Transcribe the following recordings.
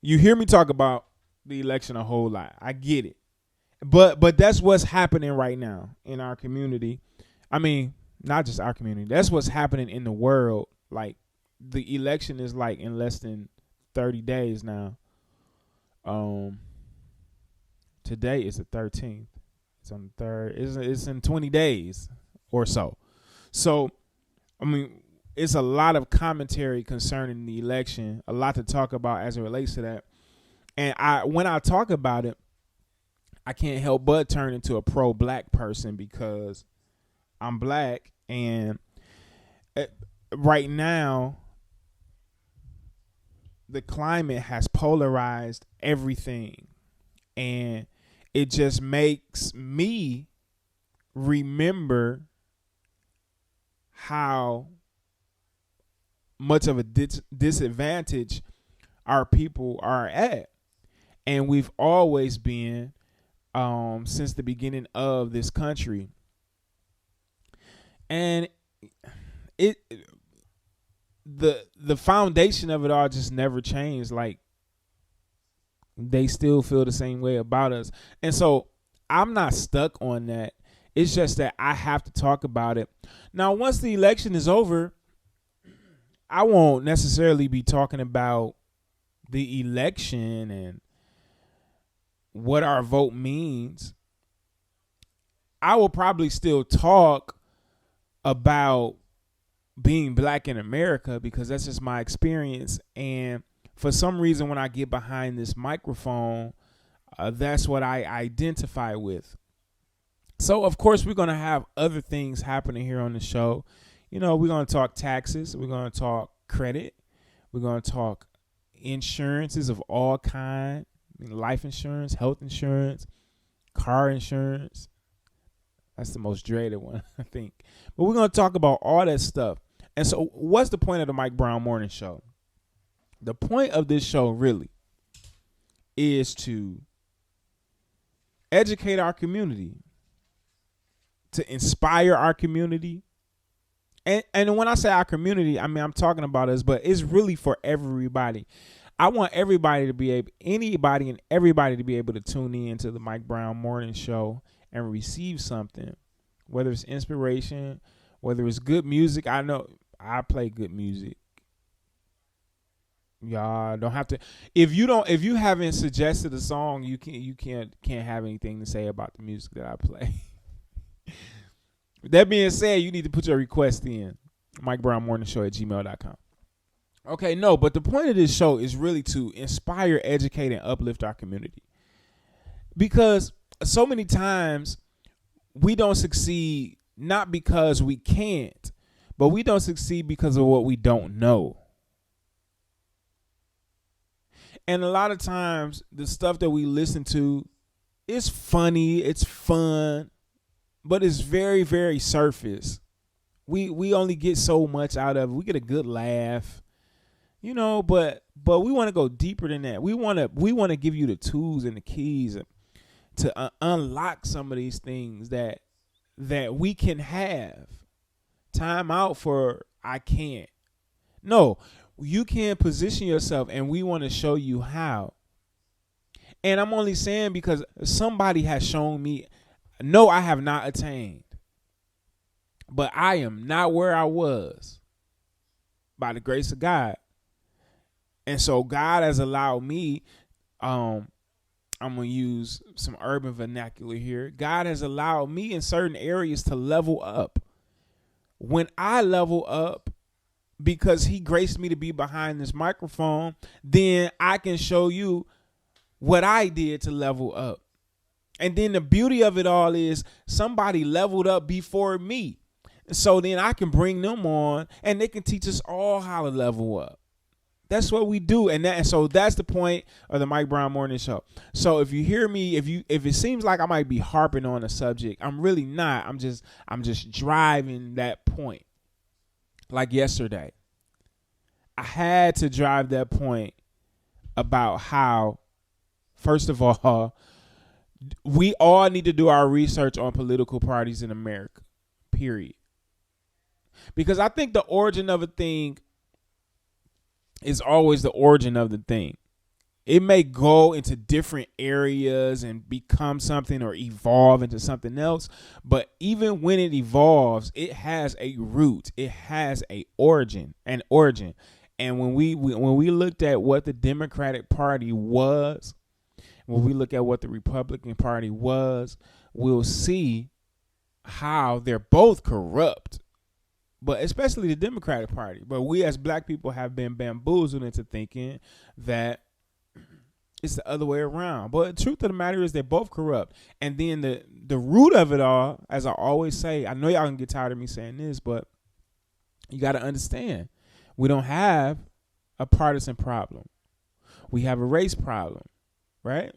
You hear me talk about the election a whole lot. I get it. But that's what's happening right now in our community. I mean, not just our community. That's what's happening in the world. Like, the election is like in less than 30 days now. Today is the 13th. It's on the 3rd. It's in 20 days or so. So, I mean, it's a lot of commentary concerning the election, a lot to talk about as it relates to that. And when I talk about it, I can't help but turn into a pro-black person because I'm black, and right now the climate has polarized everything, and it just makes me remember how much of a disadvantage our people are at. And we've always been since the beginning of this country. And the foundation of it all just never changed. Like, they still feel the same way about us. And so I'm not stuck on that. It's just that I have to talk about it. Now, once the election is over, I won't necessarily be talking about the election and what our vote means. I will probably still talk about being black in America because that's just my experience. And for some reason, when I get behind this microphone, that's what I identify with. So, of course, we're going to have other things happening here on the show. We're going to talk taxes. We're going to talk credit. We're going to talk insurances of all kinds. Life insurance, health insurance, car insurance. That's the most dreaded one, I think. But we're going to talk about all that stuff. And so what's the point of the Mike Brown Morning Show? The point of this show really is to educate our community, to inspire our community. And when I say our community, I mean, I'm talking about us, but it's really for everybody. I want anybody and everybody to be able to tune in to the Mike Brown Morning Show and receive something, whether it's inspiration, whether it's good music. I know I play good music. Y'all don't have to. If you haven't suggested a song, you can't have anything to say about the music that I play. That being said, you need to put your request in MikeBrownMorningShow@gmail.com. Okay, no, but the point of this show is really to inspire, educate, and uplift our community. Because so many times we don't succeed not because we can't, but we don't succeed because of what we don't know. And a lot of times the stuff that we listen to is funny, it's fun, but it's very, very surface. We only get so much out of it. We get a good laugh. But we want to go deeper than that. We want to give you the tools and the keys to unlock some of these things that we can have. Time out for I can't. No, you can position yourself, and we want to show you how. And I'm only saying because somebody has shown me. No, I have not attained, but I am not where I was by the grace of God. And so God has allowed me, I'm going to use some urban vernacular here. God has allowed me in certain areas to level up. When I level up, because he graced me to be behind this microphone, then I can show you what I did to level up. And then the beauty of it all is somebody leveled up before me. So then I can bring them on and they can teach us all how to level up. That's what we do. And so that's the point of the Mike Brown Morning Show. So if you hear me, if it seems like I might be harping on a subject, I'm really not. I'm just driving that point. Like yesterday, I had to drive that point about how, first of all, we all need to do our research on political parties in America, period. Because I think the origin of a thing is always the origin of the thing. It may go into different areas and become something or evolve into something else. But even when it evolves, it has a root. It has an origin. And when we looked at what the Democratic Party was, when we look at what the Republican Party was, we'll see how they're both corrupt. But especially the Democratic Party. But we as black people have been bamboozled into thinking that it's the other way around. But the truth of the matter is they're both corrupt. And then the root of it all, as I always say, I know y'all can get tired of me saying this, but you got to understand, we don't have a partisan problem. We have a race problem, right?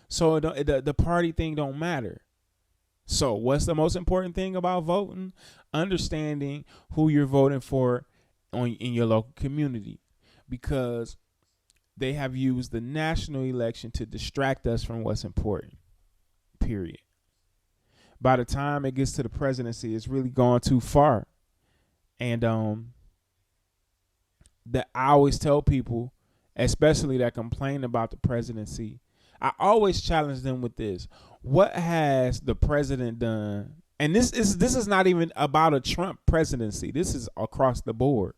So the party thing don't matter. So what's the most important thing about voting? Understanding who you're voting for in your local community. Because they have used the national election to distract us from what's important, period. By the time it gets to the presidency, it's really gone too far. And that I always tell people, especially that complain about the presidency, I always challenge them with this. What has the president done? And this is not even about a Trump presidency. This is across the board.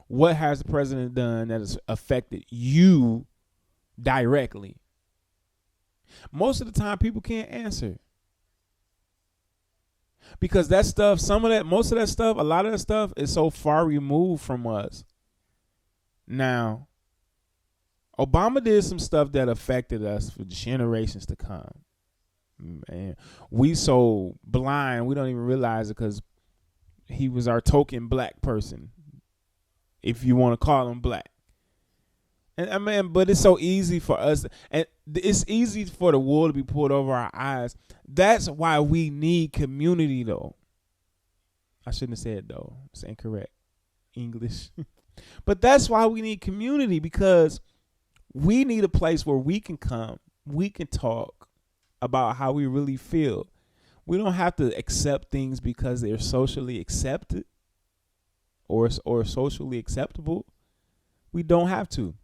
What has the president done that has affected you directly? Most of the time, people can't answer. Because that stuff, most of that stuff, a lot of that stuff is so far removed from us. Now, Obama did some stuff that affected us for generations to come. Man, we so blind, we don't even realize it because he was our token black person. If you want to call him black. And I mean, but it's so easy for us, and it's easy for the wool to be pulled over our eyes. That's why we need community, though. I shouldn't have said though. It's incorrect English. But that's why we need community, because we need a place where we can come, we can talk about how we really feel. We don't have to accept things because they're socially accepted. Or socially acceptable. We don't have to.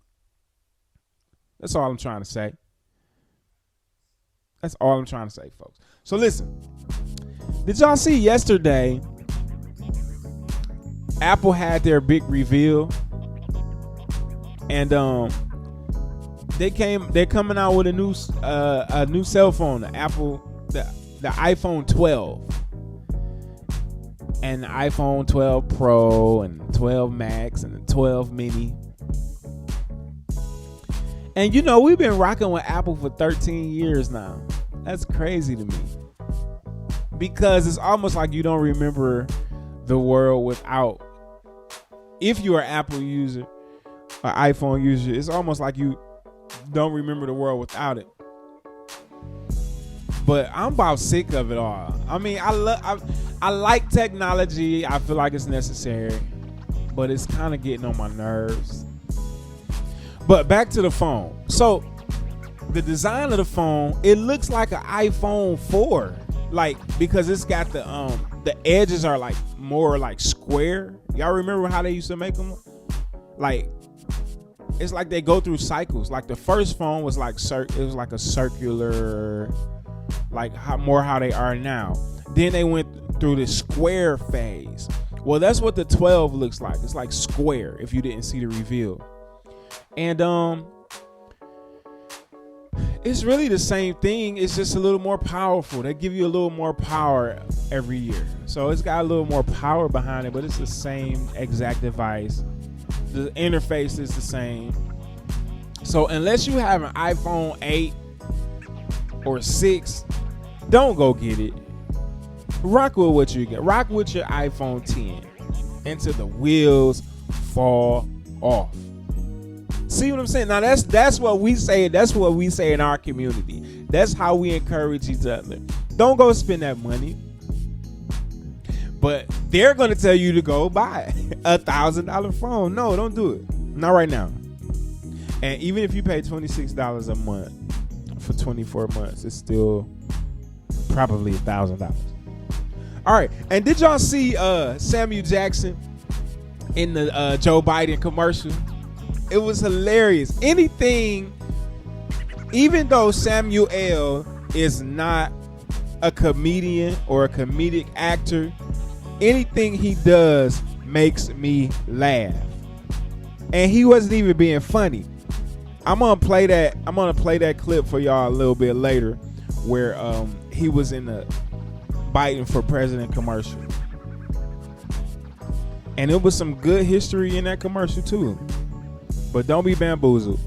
That's all I'm trying to say. That's all I'm trying to say, folks. So listen, did y'all see yesterday Apple had their big reveal, and they're coming out with a new cell phone, the iPhone 12. And the iPhone 12 Pro and 12 Max and the 12 Mini. And you know, we've been rocking with Apple for 13 years now. That's crazy to me. Because it's almost like you don't remember the world without. If you're an Apple user, an iPhone user, it's almost like you don't remember the world without it. But I'm about sick of it all. I mean, I like technology. I feel like it's necessary, but it's kind of getting on my nerves. But back to the phone. So the design of the phone, it looks like an iPhone 4, like, because it's got the edges are like more like square. Y'all remember how they used to make them? Like, it's like they go through cycles. Like the first phone was like it was like a circular, like how they are now. Then they went through the square phase. Well, that's what the 12 looks like. It's like square, if you didn't see the reveal. And it's really the same thing. It's just a little more powerful. They give you a little more power every year. So it's got a little more power behind it, but it's the same exact device. The interface is the same. So unless you have an iPhone 8 or 6, don't go get it. Rock with what you get. Rock with your iPhone 10 until the wheels fall off. See what I'm saying? Now that's what we say. That's what we say in our community. That's how we encourage each other. Don't go spend that money. But they're going to tell you to go buy a $1,000 phone. No, don't do it. Not right now. And even if you pay $26 a month for 24 months, it's still probably $1,000. All right. And did y'all see Samuel Jackson in the Joe Biden commercial? It was hilarious. Anything, even though Samuel L. is not a comedian or a comedic actor, anything he does makes me laugh. And he wasn't even being funny. I'm gonna play that clip for y'all a little bit later, where he was in the Biden for President commercial. And it was some good history in that commercial too. But don't be bamboozled.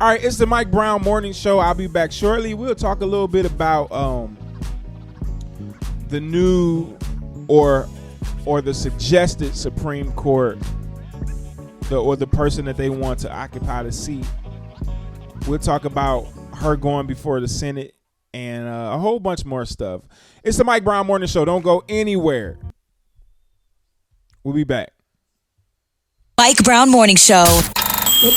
All right, it's the Mike Brown Morning Show. I'll be back shortly. We'll talk a little bit about the new or the suggested Supreme Court, or the person that they want to occupy the seat. We'll talk about her going before the Senate and a whole bunch more stuff. It's the Mike Brown Morning Show. Don't go anywhere. We'll be back. Mike Brown Morning Show. Wake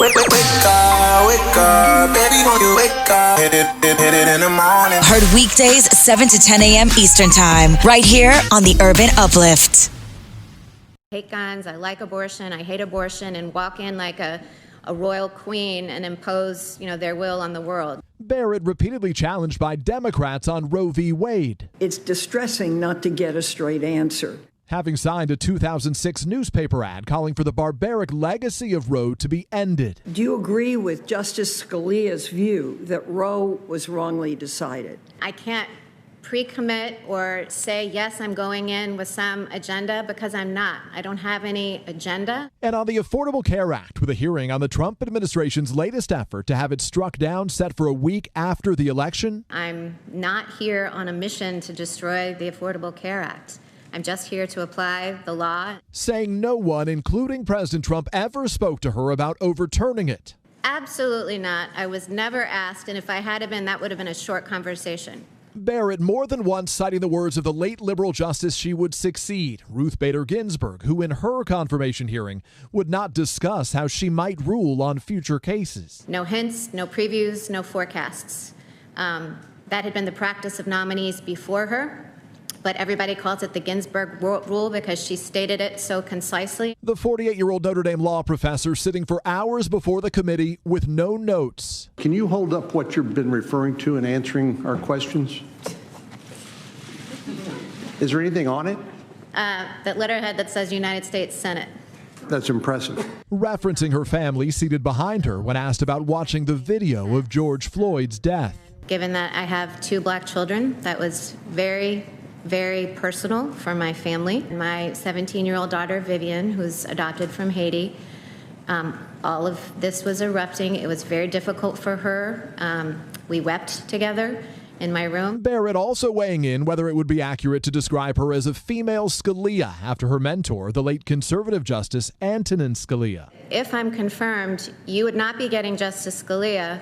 up, baby, when you wake up, hit it in the morning. Heard weekdays 7 to 10 a.m. Eastern Time, right here on the Urban Uplift. I hate guns, I like abortion, I hate abortion, and walk in like a royal queen and impose, their will on the world. Barrett repeatedly challenged by Democrats on Roe v. Wade. It's distressing not to get a straight answer. Having signed a 2006 newspaper ad calling for the barbaric legacy of Roe to be ended. Do you agree with Justice Scalia's view that Roe was wrongly decided? I can't pre-commit or say, yes, I'm going in with some agenda, because I'm not. I don't have any agenda. And on the Affordable Care Act, with a hearing on the Trump administration's latest effort to have it struck down set for a week after the election. I'm not here on a mission to destroy the Affordable Care Act. I'm just here to apply the law. Saying no one, including President Trump, ever spoke to her about overturning it. Absolutely not. I was never asked, and if I had been, that would have been a short conversation. Barrett more than once citing the words of the late liberal justice she would succeed, Ruth Bader Ginsburg, who in her confirmation hearing would not discuss how she might rule on future cases. No hints, no previews, no forecasts. That had been the practice of nominees before her, but everybody calls it the Ginsburg rule because she stated it so concisely. The 48-year-old Notre Dame law professor sitting for hours before the committee with no notes. Can you hold up what you've been referring to in answering our questions? Is there anything on it? That letterhead that says United States Senate. That's impressive. Referencing her family seated behind her when asked about watching the video of George Floyd's death. Given that I have 2 black children, that was very, very personal for my family. My 17-year-old daughter, Vivian, who's adopted from Haiti, all of this was erupting. It was very difficult for her. We wept together in my room. Barrett also weighing in whether it would be accurate to describe her as a female Scalia after her mentor, the late conservative Justice Antonin Scalia. If I'm confirmed, you would not be getting Justice Scalia.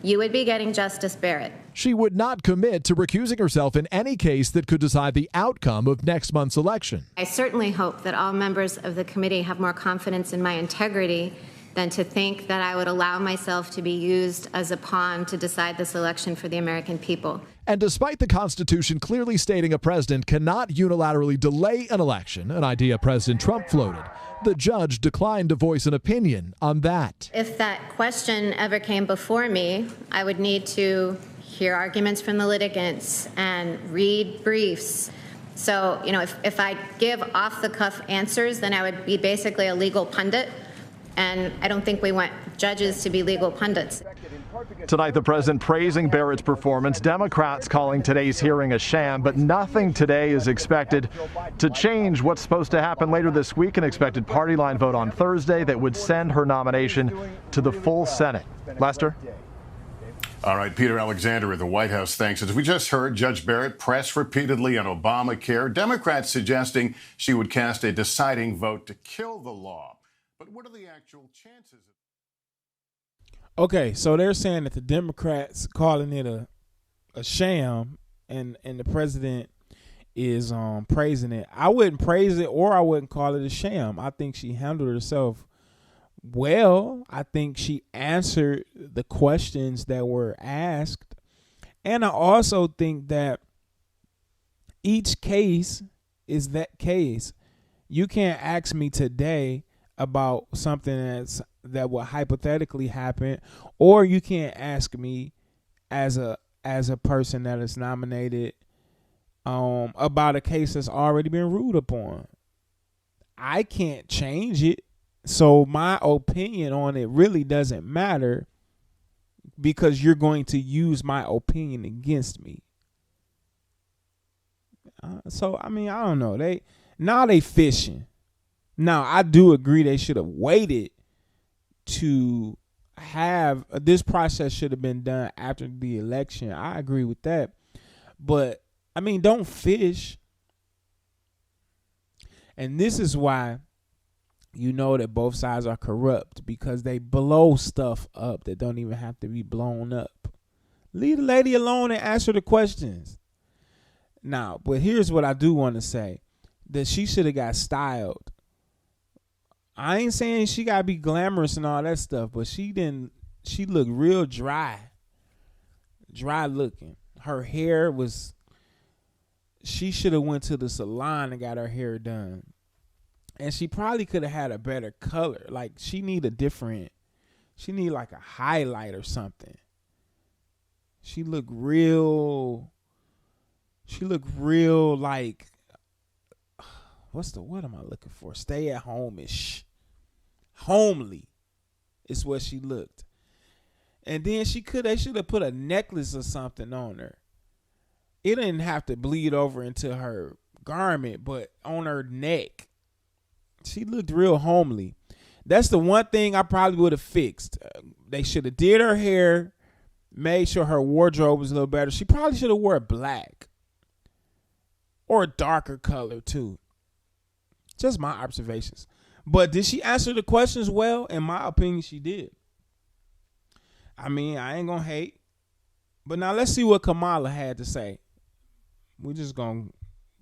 You would be getting Justice Barrett. She would not commit to recusing herself in any case that could decide the outcome of next month's election. I certainly hope that all members of the committee have more confidence in my integrity than to think that I would allow myself to be used as a pawn to decide this election for the American people. And despite the Constitution clearly stating a president cannot unilaterally delay an election, an idea President Trump floated, the judge declined to voice an opinion on that. If that question ever came before me, I would need to hear arguments from the litigants and read briefs. So, if I give off-the-cuff answers, then I would be basically a legal pundit. And I don't think we want judges to be legal pundits. Tonight, the president praising Barrett's performance. Democrats calling today's hearing a sham, but nothing today is expected to change what's supposed to happen later this week. An expected party line vote on Thursday that would send her nomination to the full Senate. Lester? All right, Peter Alexander at the White House, thanks. As we just heard, Judge Barrett pressed repeatedly on Obamacare, Democrats suggesting she would cast a deciding vote to kill the law. But what are the actual chances? Okay, so they're saying that the Democrats calling it a sham, and the president is praising it. I wouldn't praise it, or I wouldn't call it a sham. I think she handled herself well. I think she answered the questions that were asked, and I also think that each case is that case. You can't ask me today about something that's that will hypothetically happen, or you can't ask me as a person that is nominated about a case that's already been ruled upon. I can't change it, so my opinion on it really doesn't matter because you're going to use my opinion against me. So I mean, I don't know. They fishing. Now I do agree they should have waited to have this process should have been done after the election. I agree with that, but I mean, don't fish. And this is why you know that both sides are corrupt, because they blow stuff up that don't even have to be blown up. Leave the lady alone and ask her the questions. Now, but here's what I do want to say, that she should have got styled. I ain't saying she got to be glamorous and all that stuff, but she looked real dry looking. Her hair was, she should have went to the salon and got her hair done. And she probably could have had a better color. Like she need like a highlight or something. She looked real like, what am I looking for? Stay at home-ish. Homely is what she looked. And then they should have put a necklace or something on her. It didn't have to bleed over into her garment, but on her neck. She looked real homely. That's the one thing I probably would have fixed. They should have did her hair, made sure her wardrobe was a little better. She probably should have wore black or a darker color too. Just my observations. But did she answer the questions well? In my opinion, she did. I mean, I ain't gonna hate. But now let's see what Kamala had to say. We're just gonna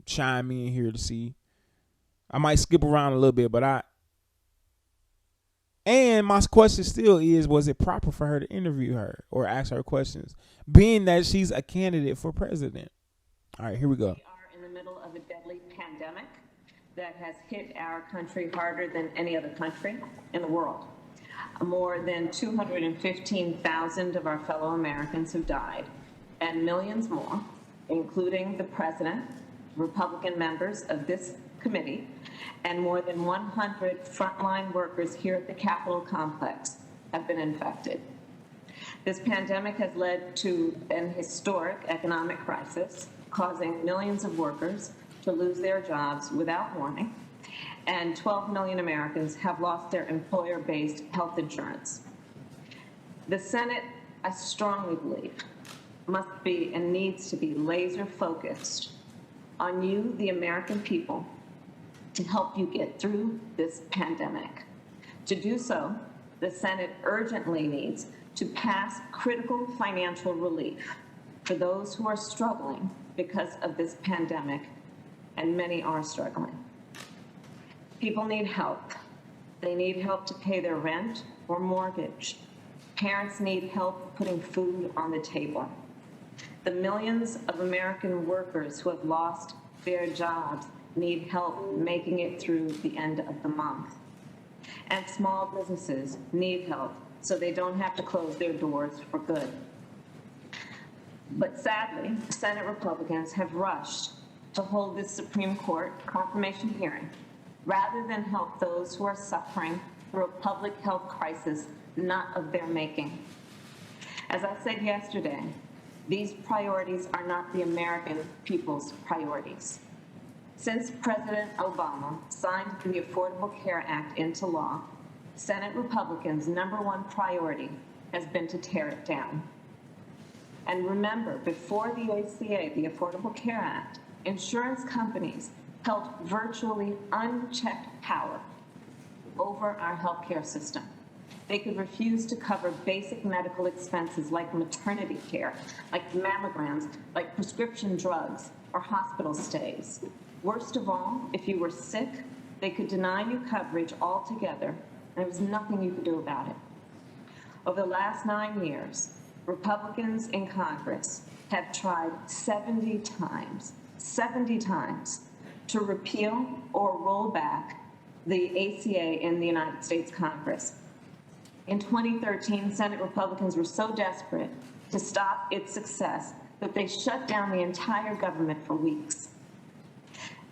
chime in here to see. I might skip around a little bit, but and my question still is, was it proper for her to interview her or ask her questions, being that she's a candidate for president? All right, here we go. We are in the middle of a deadly pandemic that has hit our country harder than any other country in the world. More than 215,000 of our fellow Americans have died, and millions more, including the president, Republican members of this committee, and more than 100 frontline workers here at the Capitol complex have been infected. This pandemic has led to an historic economic crisis, causing millions of workers to lose their jobs without warning, and 12 million Americans have lost their employer-based health insurance. The Senate, I strongly believe, must be and needs to be laser-focused on you, the American people, to help you get through this pandemic. To do so, the Senate urgently needs to pass critical financial relief for those who are struggling because of this pandemic, and many are struggling. People need help. They need help to pay their rent or mortgage. Parents need help putting food on the table. The millions of American workers who have lost their jobs need help making it through the end of the month. And small businesses need help so they don't have to close their doors for good. But sadly, Senate Republicans have rushed to hold this Supreme Court confirmation hearing rather than help those who are suffering through a public health crisis not of their making. As I said yesterday, these priorities are not the American people's priorities. Since President Obama signed the Affordable Care Act into law, Senate Republicans' #1 priority has been to tear it down. And remember, before the ACA, the Affordable Care Act, insurance companies held virtually unchecked power over our healthcare system. They could refuse to cover basic medical expenses like maternity care, like mammograms, like prescription drugs, or hospital stays. Worst of all, if you were sick, they could deny you coverage altogether, and there was nothing you could do about it. Over the last 9 years, Republicans in Congress have tried 70 times to repeal or roll back the ACA in the United States Congress. In 2013, Senate Republicans were so desperate to stop its success that they shut down the entire government for weeks.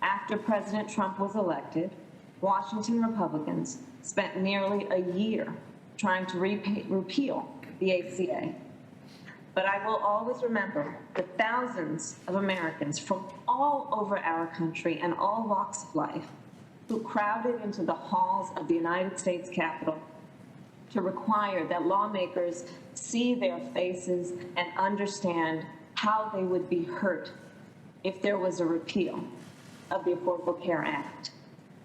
After President Trump was elected, Washington Republicans spent nearly a year trying to repeal the ACA. But I will always remember the thousands of Americans from all over our country and all walks of life who crowded into the halls of the United States Capitol to require that lawmakers see their faces and understand how they would be hurt if there was a repeal of the Affordable Care Act.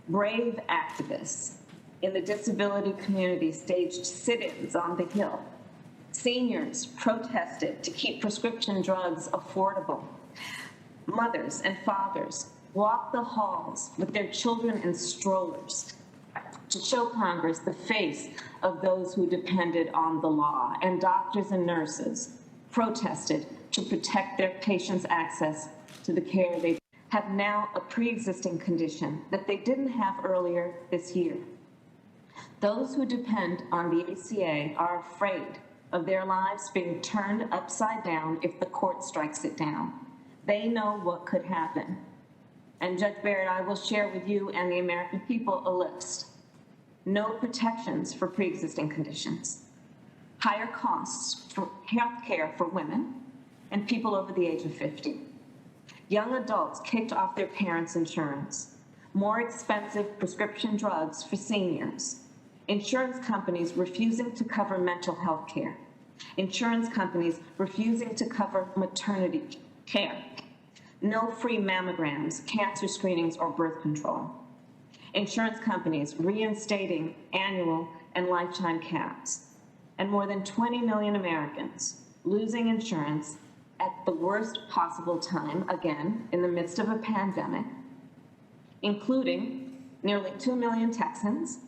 Brave activists in the disability community staged sit-ins on the Hill. Seniors protested to keep prescription drugs affordable. Mothers and fathers walked the halls with their children in strollers to show Congress the face of those who depended on the law, and doctors and nurses protested to protect their patients' access to the care they have now a pre-existing condition that they didn't have earlier this year. Those who depend on the ACA are afraid of their lives being turned upside down if the court strikes it down. They know what could happen. And Judge Barrett, I will share with you and the American people a list. No protections for pre-existing conditions, higher costs for health care for women and people over the age of 50, young adults kicked off their parents' insurance, more expensive prescription drugs for seniors, insurance companies refusing to cover mental health care, insurance companies refusing to cover maternity care, no free mammograms, cancer screenings, or birth control, insurance companies reinstating annual and lifetime caps, and more than 20 million Americans losing insurance at the worst possible time, again, in the midst of a pandemic, including nearly 2 million Texans,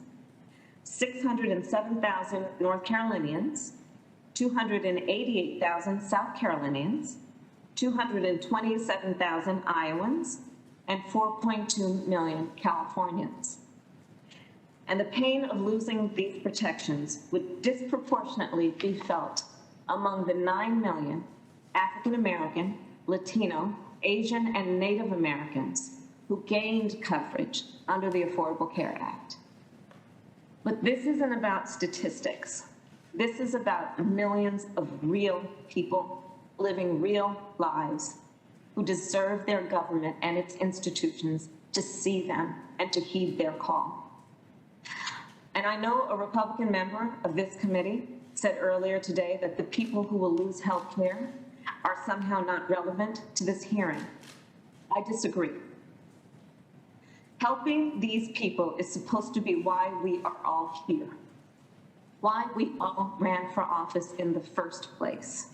607,000 North Carolinians, 288,000 South Carolinians, 227,000 Iowans, and 4.2 million Californians. And the pain of losing these protections would disproportionately be felt among the 9 million African American, Latino, Asian, and Native Americans who gained coverage under the Affordable Care Act. But this isn't about statistics. This is about millions of real people living real lives who deserve their government and its institutions to see them and to heed their call. And I know a Republican member of this committee said earlier today that the people who will lose health care are somehow not relevant to this hearing. I disagree. Helping these people is supposed to be why we are all here, why we all ran for office in the first place.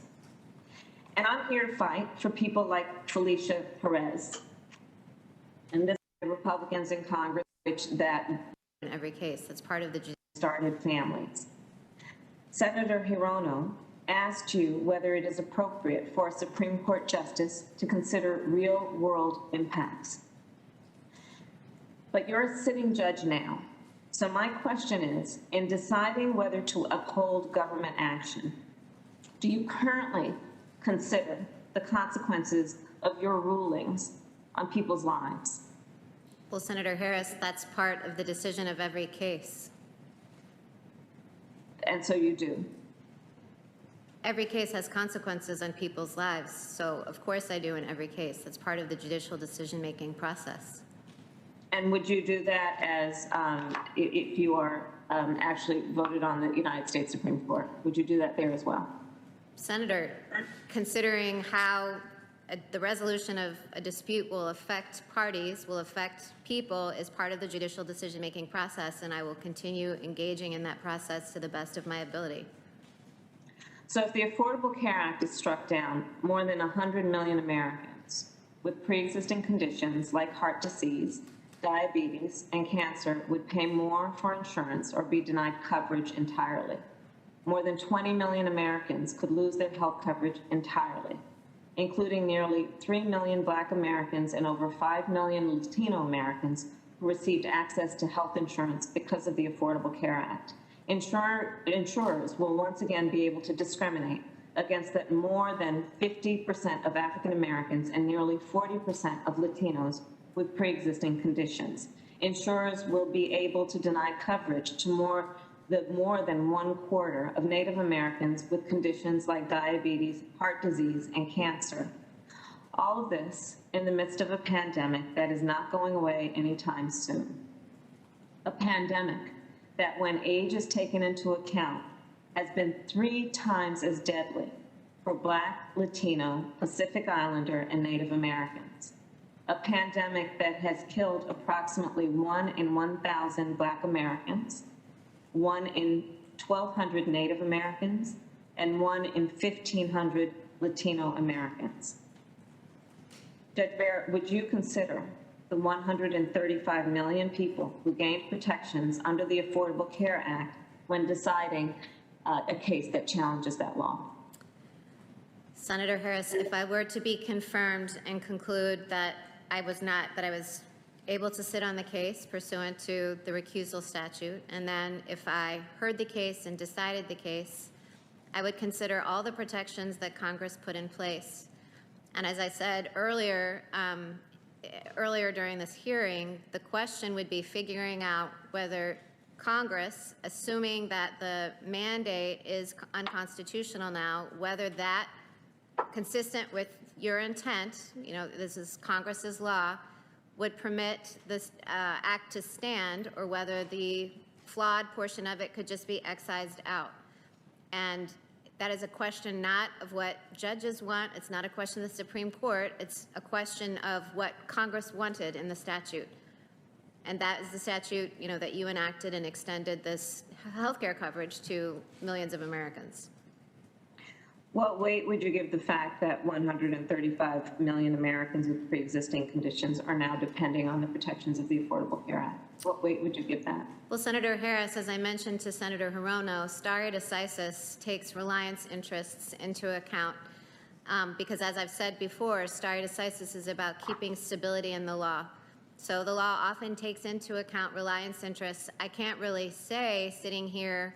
And I'm here to fight for people like Felicia Perez and the Republicans in Congress, which that in every case, that's part of the started families. Senator Hirono asked you whether it is appropriate for a Supreme Court justice to consider real-world impacts. But you're a sitting judge now. So my question is, in deciding whether to uphold government action, do you currently consider the consequences of your rulings on people's lives? Well, Senator Harris, that's part of the decision of every case. And so you do? Every case has consequences on people's lives, so of course I do in every case. That's part of the judicial decision-making process. And would you do that as, if you are actually voted on the United States Supreme Court? Would you do that there as well? Senator, considering how the resolution of a dispute will affect parties, will affect people, is part of the judicial decision-making process, and I will continue engaging in that process to the best of my ability. So if the Affordable Care Act is struck down, more than 100 million Americans with pre-existing conditions like heart disease, diabetes, and cancer would pay more for insurance or be denied coverage entirely. More than 20 million Americans could lose their health coverage entirely, including nearly 3 million Black Americans and over 5 million Latino Americans who received access to health insurance because of the Affordable Care Act. Insurers will once again be able to discriminate against that more than 50% of African Americans and nearly 40% of Latinos with pre-existing conditions. Insurers will be able to deny coverage to more than 1/4 of Native Americans with conditions like diabetes, heart disease, and cancer. All of this in the midst of a pandemic that is not going away anytime soon. A pandemic that, when age is taken into account, has been 3 times as deadly for Black, Latino, Pacific Islander, and Native Americans. A pandemic that has killed approximately 1 in 1,000 Black Americans, 1 in 1,200 Native Americans, and 1 in 1,500 Latino Americans. Judge Barrett, would you consider the 135 million people who gained protections under the Affordable Care Act when deciding a case that challenges that law? Senator Harris, if I were to be confirmed and conclude that I was able to sit on the case pursuant to the recusal statute, and then if I heard the case and decided the case, I would consider all the protections that Congress put in place. And as I said earlier during this hearing, the question would be figuring out whether Congress, assuming that the mandate is unconstitutional now, whether that, consistent with your intent, this is Congress's law, would permit this act to stand, or whether the flawed portion of it could just be excised out. And that is a question not of what judges want. It's not a question of the Supreme Court. It's a question of what Congress wanted in the statute. And that is the statute, that you enacted and extended this health care coverage to millions of Americans. What weight would you give the fact that 135 million Americans with pre-existing conditions are now depending on the protections of the Affordable Care Act? What weight would you give that? Well, Senator Harris, as I mentioned to Senator Hirono, stare decisis takes reliance interests into account because, as I've said before, stare decisis is about keeping stability in the law. So the law often takes into account reliance interests. I can't really say, sitting here,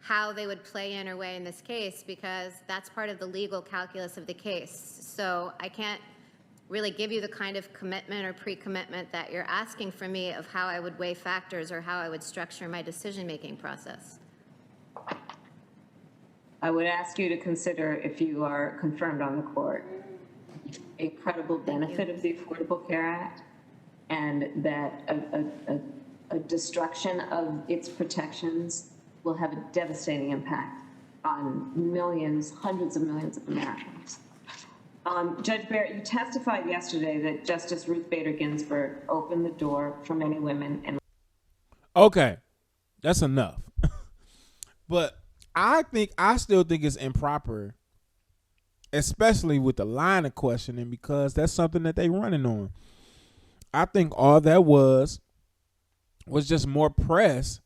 how they would play in or weigh in this case, because that's part of the legal calculus of the case. So I can't really give you the kind of commitment or pre-commitment that you're asking from me of how I would weigh factors or how I would structure my decision-making process. I would ask you to consider, if you are confirmed on the court, a credible benefit of the Affordable Care Act, and that a destruction of its protections will have a devastating impact on millions, hundreds of millions of Americans. Judge Barrett, you testified yesterday that Justice Ruth Bader Ginsburg opened the door for many women. And okay, that's enough. But I still think it's improper, especially with the line of questioning, because that's something that they running on. I think all that was just more press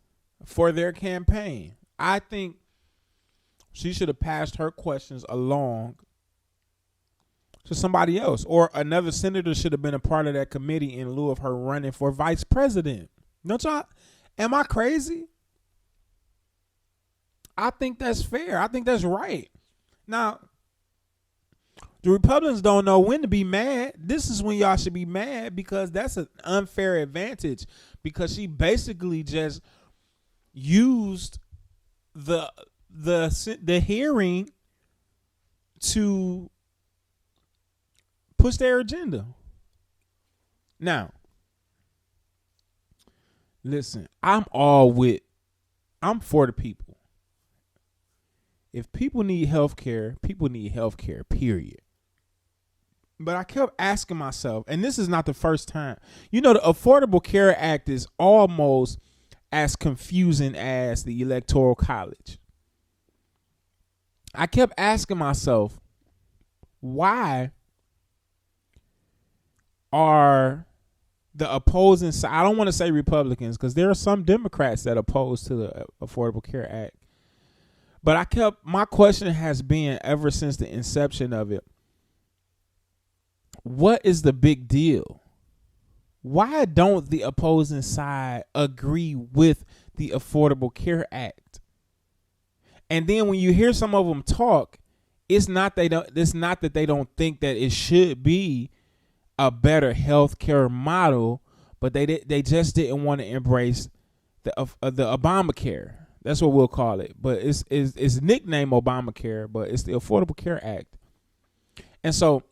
for their campaign. I think she should have passed her questions along to somebody else, or another senator should have been a part of that committee in lieu of her running for vice president. Don't y'all? Am I crazy? I think that's fair. I think that's right. Now, the Republicans don't know when to be mad. This is when y'all should be mad, because that's an unfair advantage, because she basically just used the hearing to push their agenda. Now, listen, I'm for the people. If people need health care, people need health care, period. But I kept asking myself, and this is not the first time, the Affordable Care Act is almost as confusing as the Electoral College. I kept asking myself, why are the opposing side, I don't want to say Republicans, because there are some Democrats that oppose to the Affordable Care Act. But my question has been, ever since the inception of it, what is the big deal? Why don't the opposing side agree with the Affordable Care Act? And then when you hear some of them talk, it's not that they don't think that it should be a better healthcare model, but they just didn't want to embrace the Obamacare. That's what we'll call it. But it's nicknamed Obamacare, but it's the Affordable Care Act. And so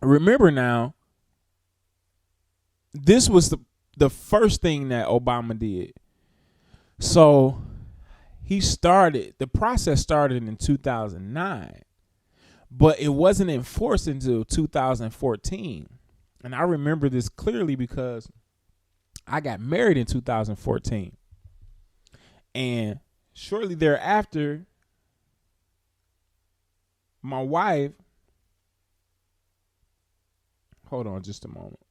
remember now, this was the first thing that Obama did. So the process started in 2009, but it wasn't enforced until 2014. And I remember this clearly because I got married in 2014. And shortly thereafter, my wife, hold on just a moment.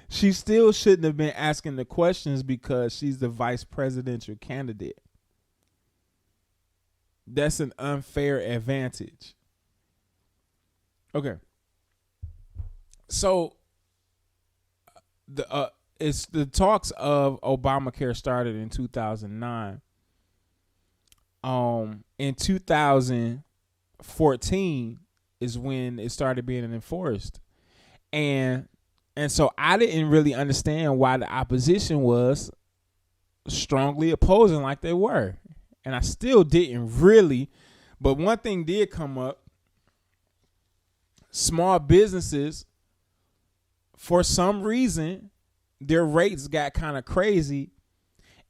She still shouldn't have been asking the questions because she's the vice presidential candidate. That's an unfair advantage. Okay. So it's the talks of Obamacare started in 2009. In 2014 is when it started being enforced. And so I didn't really understand why the opposition was strongly opposing like they were. And I still didn't really. But one thing did come up. Small businesses, for some reason, their rates got kind of crazy.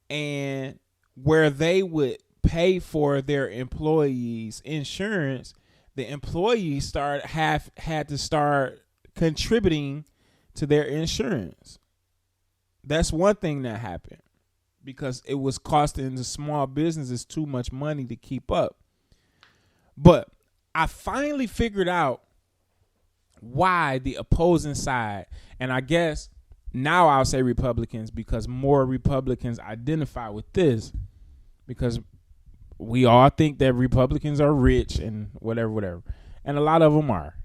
And where they would pay for their employees' insurance, the employees had to start contributing to their insurance. That's one thing that happened because it was costing the small businesses too much money to keep up. But I finally figured out why the opposing side, and I guess now I'll say Republicans because more Republicans identify with this because we all think that Republicans are rich and whatever. And a lot of them are.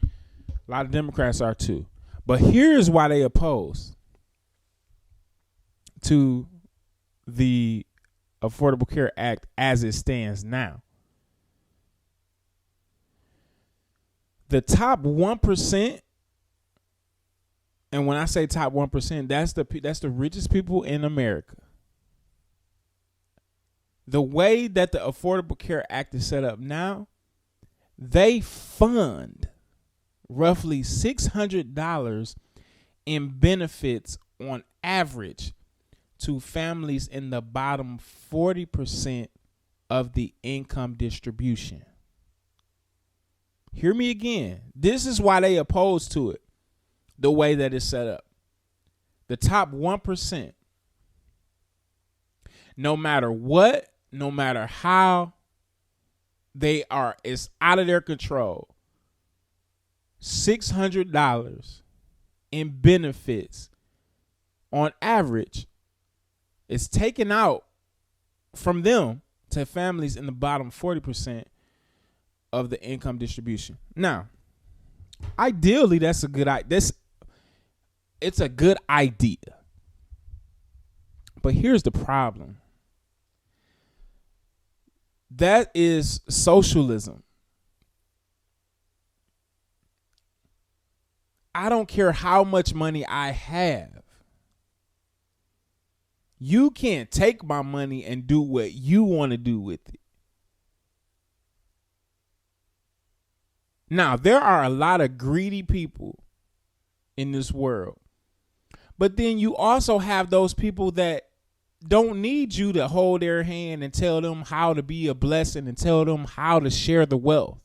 A lot of Democrats are too. But here's why they oppose to the Affordable Care Act as it stands now. The top 1%, and when I say top 1%, that's the richest people in America. The way that the Affordable Care Act is set up now, they fund roughly $600 in benefits on average to families in the bottom 40% of the income distribution. Hear me again. This is why they oppose to it, the way that it's set up. The top 1%, no matter what, no matter how they are, it's out of their control. $600 in benefits on average is taken out from them to families in the bottom 40% of the income distribution. Now, ideally, that's a good idea. It's a good idea. But here's the problem. That is socialism. I don't care how much money I have. You can't take my money and do what you want to do with it. Now, there are a lot of greedy people in this world. But then you also have those people that don't need you to hold their hand and tell them how to be a blessing and tell them how to share the wealth.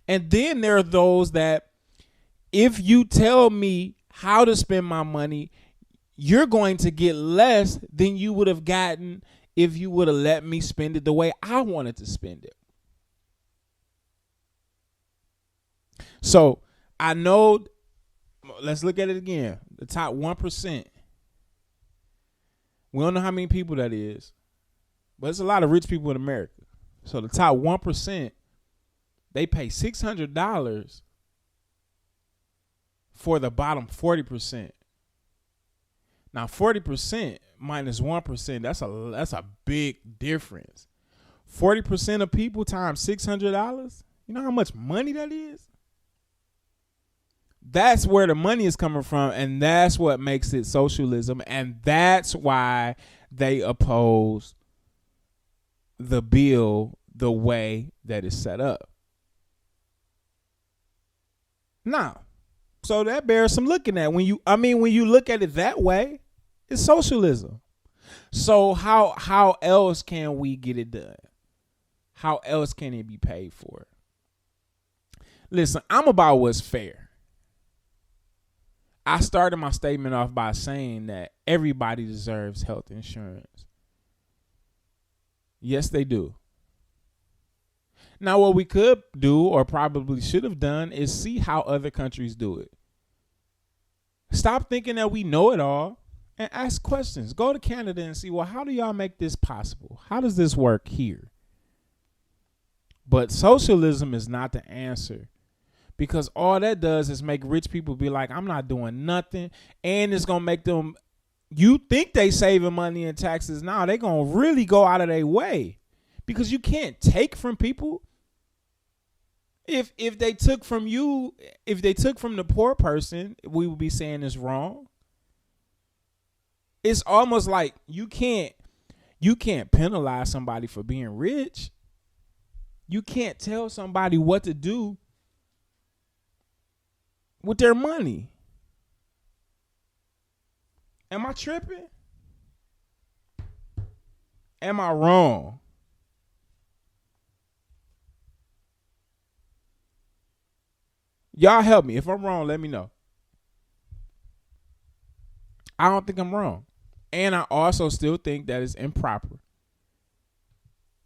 And then there are those that if you tell me how to spend my money, you're going to get less than you would have gotten if you would have let me spend it the way I wanted to spend it. So I know, let's look at it again. The top 1%. We don't know how many people that is, but it's a lot of rich people in America. So the top 1%, they pay $600 for the bottom 40%. Now 40% minus 1%, that's a big difference. 40% of people times $600. You know how much money that is? That's where the money is coming from, and that's what makes it socialism, and that's why they oppose the bill the way that it's set up. Now, so that bears some looking at. When you look at it that way, it's socialism. So how else can we get it done? How else can it be paid for? Listen, I'm about what's fair. I started my statement off by saying that everybody deserves health insurance. Yes, they do. Now, what we could do, or probably should have done, is see how other countries do it. Stop thinking that we know it all and ask questions. Go to Canada and see, well, how do y'all make this possible? How does this work here? But socialism is not the answer, because all that does is make rich people be like, I'm not doing nothing. And it's going to make them, you think they saving money in taxes. Now they're going to really go out of their way, because you can't take from people. If they took from you, if they took from the poor person, we would be saying it's wrong. It's almost like you can't penalize somebody for being rich. You can't tell somebody what to do with their money. Am I tripping? Am I wrong? Y'all help me. If I'm wrong, let me know. I don't think I'm wrong. And I also still think that it's improper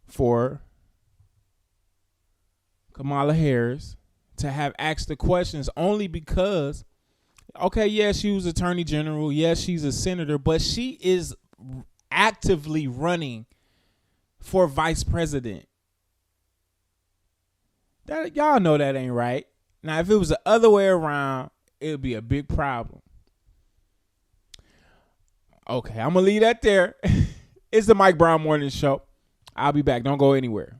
for Kamala Harris to have asked the questions only because, okay, yes, she was Attorney General. Yes, she's a senator, but she is actively running for vice president. That, y'all know that ain't right. Now, if it was the other way around, it would be a big problem. Okay, I'm going to leave that there. It's the Mike Brown Morning Show. I'll be back. Don't go anywhere.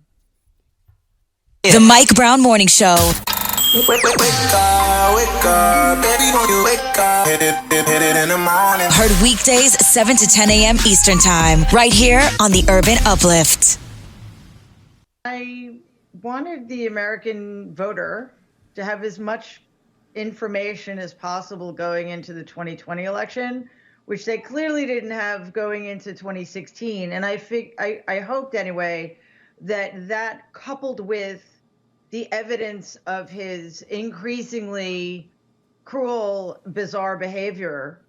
The Mike Brown Morning Show. Wake up, baby, when you wake up, hit it in the morning. Heard weekdays 7 to 10 a.m. Eastern Time, right here on the Urban Uplift. I wanted the American voter to have as much information as possible going into the 2020 election, which they clearly didn't have going into 2016. And I hoped anyway that coupled with the evidence of his increasingly cruel, bizarre behavior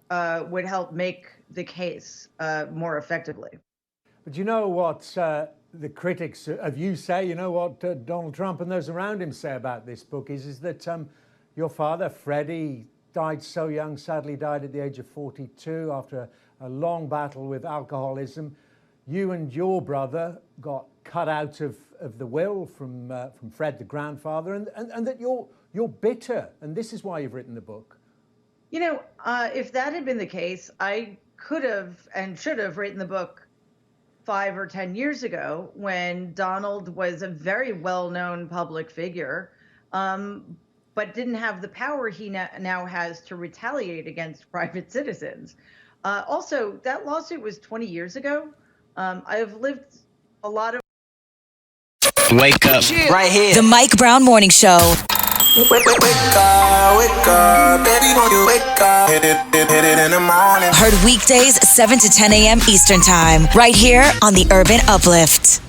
would help make the case more effectively. But you know what the critics of you say, you know what Donald Trump and those around him say about this book is that your father, Freddie, died so young, sadly died at the age of 42 after a long battle with alcoholism. You and your brother got cut out of the will from Fred, the grandfather, and that you're bitter, and this is why you've written the book. You know, if that had been the case, I could have and should have written the book 5 or 10 years ago when Donald was a very well-known public figure, but didn't have the power he now has to retaliate against private citizens. Also, that lawsuit was 20 years ago. I have lived a lot of... Wake up. Right here. The Mike Brown Morning Show. Wake up, baby, when you wake up, hit it in the morning. Heard weekdays 7 to 10 a.m. Eastern Time, right here on the Urban Uplift.